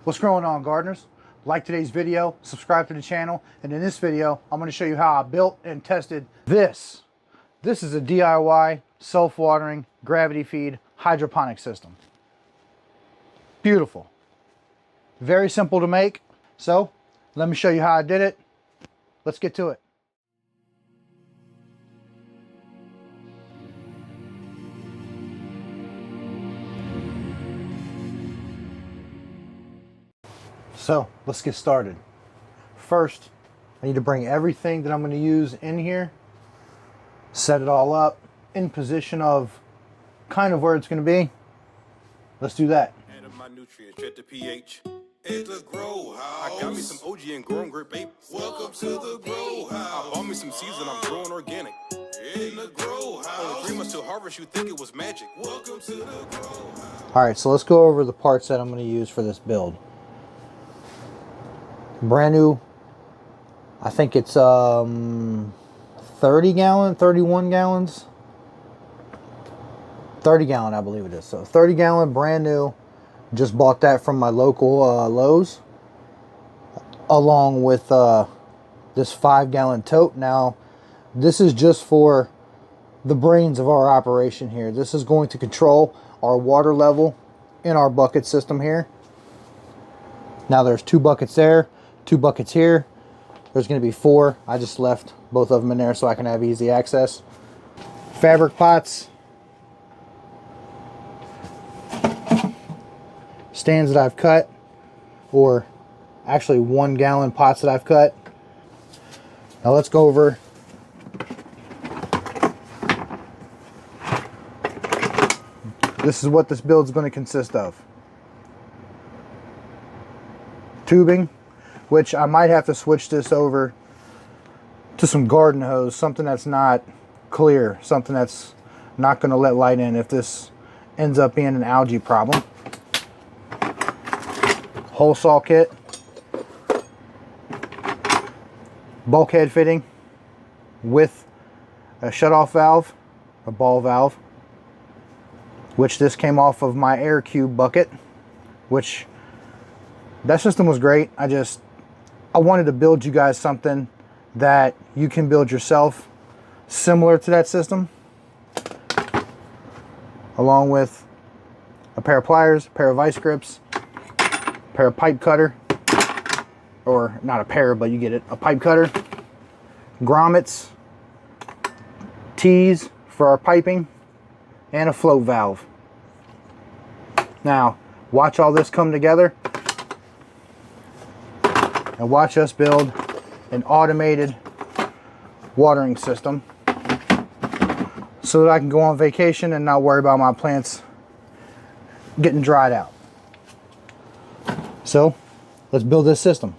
What's going on, gardeners? Like today's video, subscribe to the channel, and in this video I'm going to show you how I built and tested this. This is a DIY self-watering gravity feed hydroponic system. Beautiful. Very simple to make. So let me show you how I did it. Let's get to it. So let's get started. First, I need to bring everything that I'm going to use in here, set it all up in position of kind of where it's going to be. Let's do that. Add my nutrients, check the pH. At the grow house. I got me some OG and growing great babe. Welcome to the grow house. I bought me some seeds and I'm growing organic. In the grow house. Only 3 months till harvest, you think it was magic. Welcome to the grow house. All right, so let's go over the parts that I'm going to use for this build. Brand new, I think it's 30 gallon, 31 gallons, 30 gallon I believe it is. So 30 gallon, brand new. Just bought that from my local Lowe's, along with this 5 gallon tote. Now this is just for the brains of our operation here. This is going to control our water level in our bucket system here. Now there's 2 buckets there, 2 buckets here. There's going to be 4. I just left both of them in there so I can have easy access. Fabric pots, stands that I've cut, or actually 1 gallon pots that I've cut. Now let's go over this is what this build is going to consist of. Tubing, which I might have to switch this over to some garden hose, something that's not clear, something that's not going to let light in if this ends up being an algae problem. Hole saw kit, bulkhead fitting with a shutoff valve, a ball valve, which this came off of my air cube bucket, which that system was great. I wanted to build you guys something that you can build yourself similar to that system, along with a pair of pliers, a pair of vice grips, a pair of pipe cutter, or not a pair, but you get it, a pipe cutter, grommets, T's for our piping, and a float valve. Now, watch all this come together and watch us build an automated watering system so that I can go on vacation and not worry about my plants getting dried out. So, let's build this system.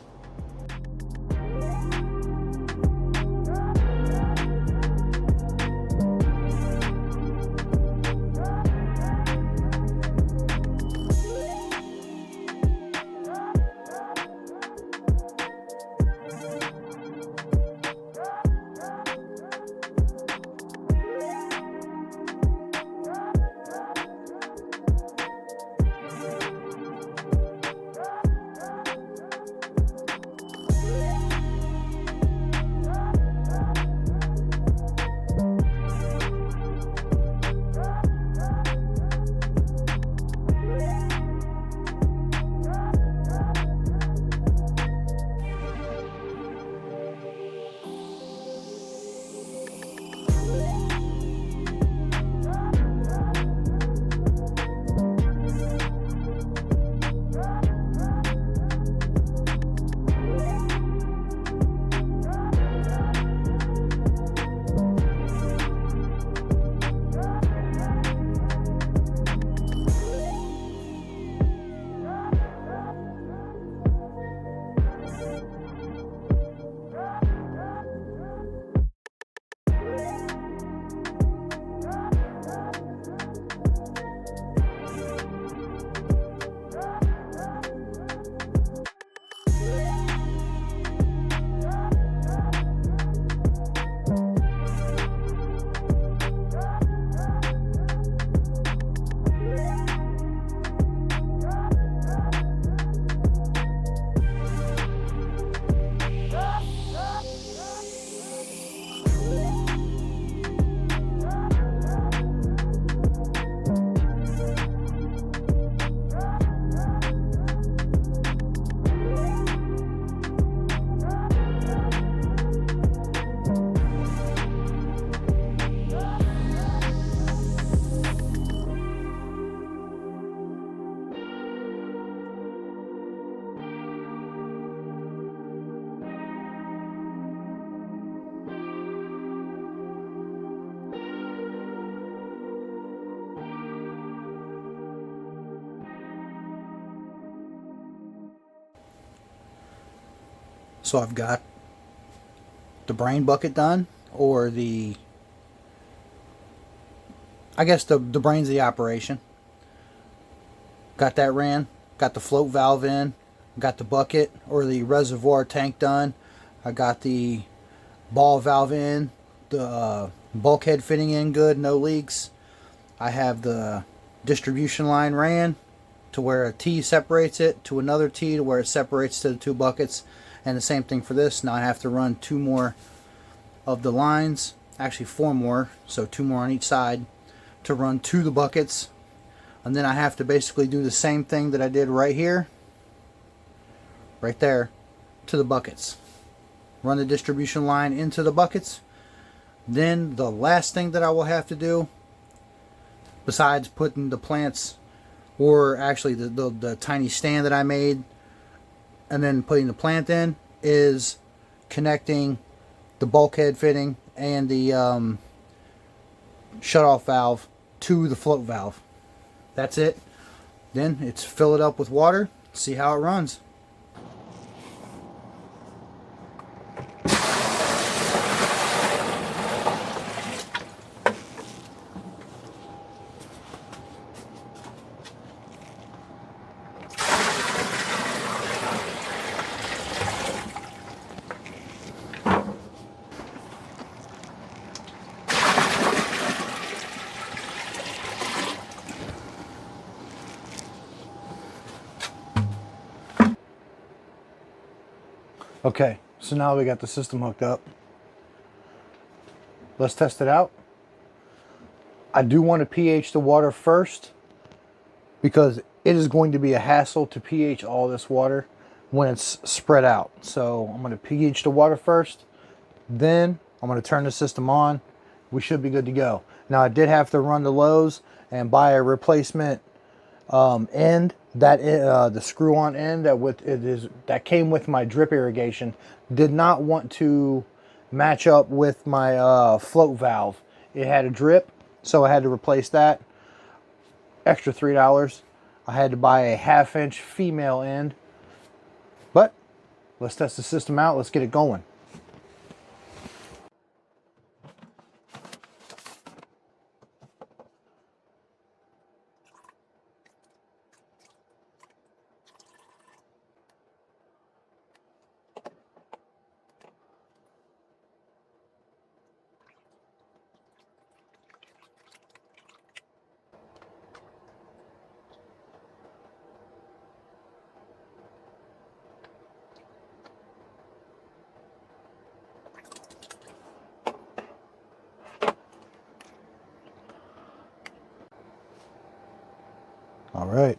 So I've got the brain bucket done, or I guess the brains of the operation. Got that ran, got the float valve in, got the bucket or the reservoir tank done. I got the ball valve in, the bulkhead fitting in good, no leaks. I have the distribution line ran to where a T separates it to another T to where it separates to the two buckets. And the same thing for this. Now I have to run 2 more of the lines, actually 4 more, so 2 more on each side to run to the buckets. And then I have to basically do the same thing that I did right here, right there, to the buckets. Run the distribution line into the buckets. Then the last thing that I will have to do, besides putting the plants, or actually the tiny stand that I made, and then putting the plant in, is connecting the bulkhead fitting and the shutoff valve to the float valve. That's it. Then it's fill it up with water, see how it runs. Okay, so now we got the system hooked up. Let's test it out. I do want to pH the water first because it is going to be a hassle to pH all this water when it's spread out. So I'm going to pH the water first, then I'm going to turn the system on. We should be good to go. Now I did have to run the Lowe's and buy a replacement end, that the screw-on end that came with my drip irrigation did not want to match up with my float valve. It had a drip, so I had to replace that. Extra $3. I had to buy a 1/2-inch female end. But let's test the system out. Let's get it going. All right,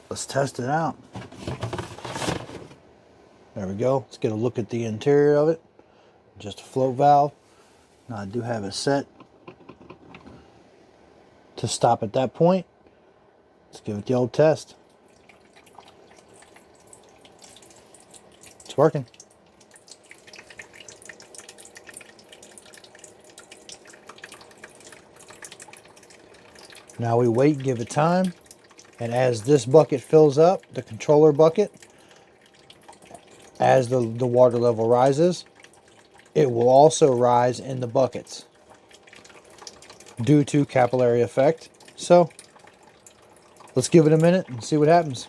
let's test it out. There we go. Let's get a look at the interior of it. Just a float valve. Now I do have it set to stop at that point. Let's give it the old test. It's working. Now we wait, give it time, and as this bucket fills up, the controller bucket, as the water level rises, it will also rise in the buckets due to capillary effect. So let's give it a minute and see what happens.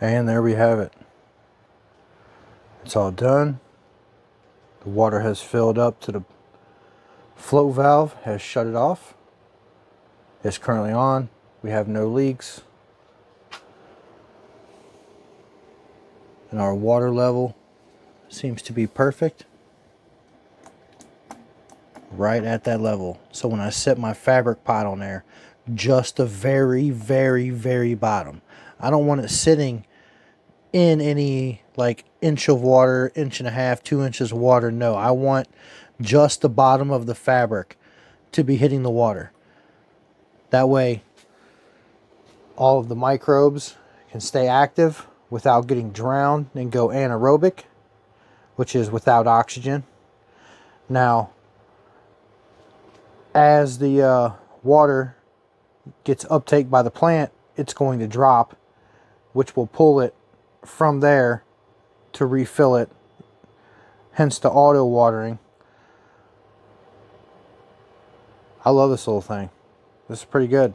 And there we have it. It's all done. The water has filled up to the float valve, has shut it off. It's currently on. We have no leaks. And our water level seems to be perfect. right at that level. So when I set my fabric pot on there, just the very, very, very bottom. I don't want it sitting in any like inch of water, inch and a half, 2 inches of water. No, I want just the bottom of the fabric to be hitting the water. That way all of the microbes can stay active without getting drowned and go anaerobic, which is without oxygen. Now, as the water gets uptake by the plant, it's going to drop, which will pull it from there to refill it, hence the auto watering. I love this little thing. This is pretty good.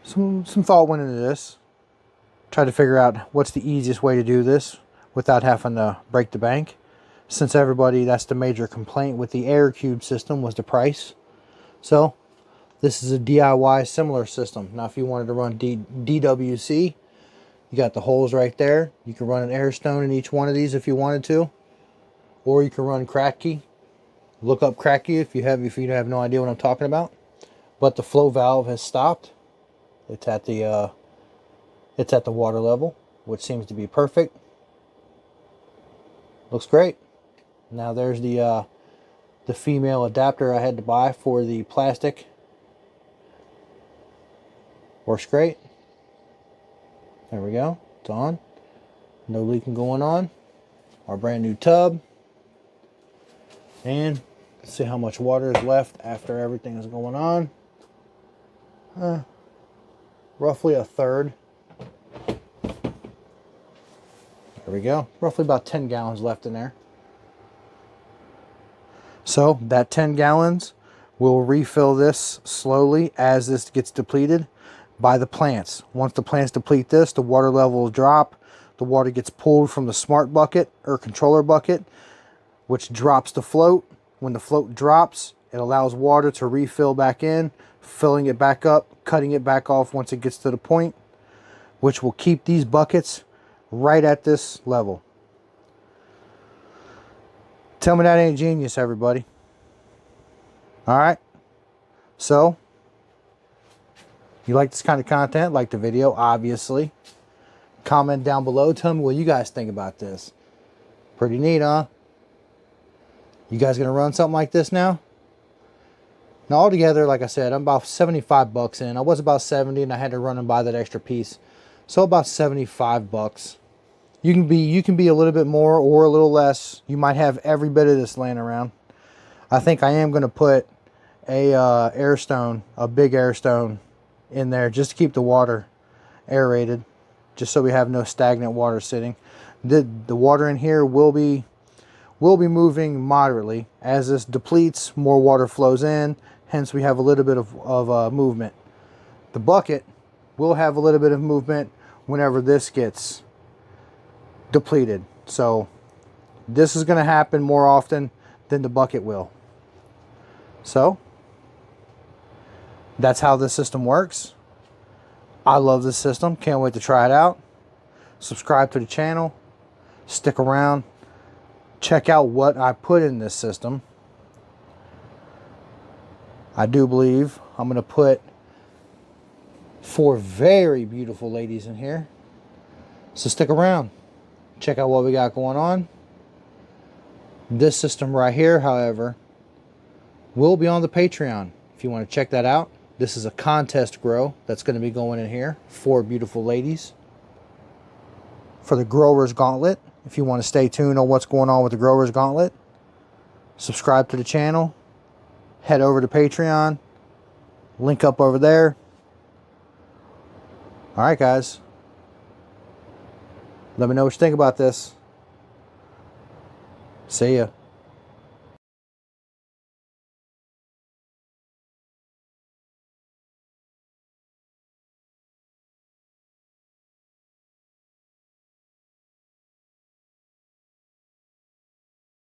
Some thought went into this. Tried to figure out what's the easiest way to do this without having to break the bank. Since everybody, that's the major complaint with the Air Cube system, was the price. So this is a DIY similar system. Now if you wanted to run DWC, you got the holes right there. You can run an air stone in each one of these if you wanted to. Or you can run Cracky. Look up Cracky if you have no idea what I'm talking about. But the flow valve has stopped. It's at the water level, which seems to be perfect. Looks great. Now there's the female adapter I had to buy for the plastic. Works great. There we go. It's on. No leaking going on. Our brand new tub. And let's see how much water is left after everything is going on. Roughly a third. There we go. Roughly about 10 gallons left in there. So that 10 gallons will refill this slowly as this gets depleted by the plants. Once the plants deplete this, the water level will drop. The water gets pulled from the smart bucket or controller bucket, which drops the float. When the float drops, it allows water to refill back in, filling it back up, cutting it back off once it gets to the point, which will keep these buckets right at this level. Tell me that ain't genius, everybody. All right. So, you like this kind of content, like the video, obviously. Comment down below. Tell me what you guys think about this. Pretty neat, huh? You guys gonna run something like this now? Now, altogether, like I said, I'm about 75 bucks in. I was about 70 and I had to run and buy that extra piece. So about 75 bucks. You can be a little bit more or a little less. You might have every bit of this laying around. I think I am going to put a air stone, a big air stone in there just to keep the water aerated, just so we have no stagnant water sitting. The water in here will be moving moderately. As this depletes, more water flows in, hence we have a little bit of movement. The bucket will have a little bit of movement whenever this gets depleted. So this is going to happen more often than the bucket will. So that's how this system works. I love this system. Can't wait to try it out. Subscribe to the channel. Stick around. Check out what I put in this system. I do believe I'm going to put 4 very beautiful ladies in here. So stick around. Check out what we got going on. This system right here, however, will be on the Patreon. If you want to check that out. This is a contest grow that's going to be going in here. 4 beautiful ladies. For the Growers Gauntlet. If you want to stay tuned on what's going on with the Growers Gauntlet. Subscribe to the channel. Head over to Patreon. Link up over there. Alright guys. Let me know what you think about this. See ya.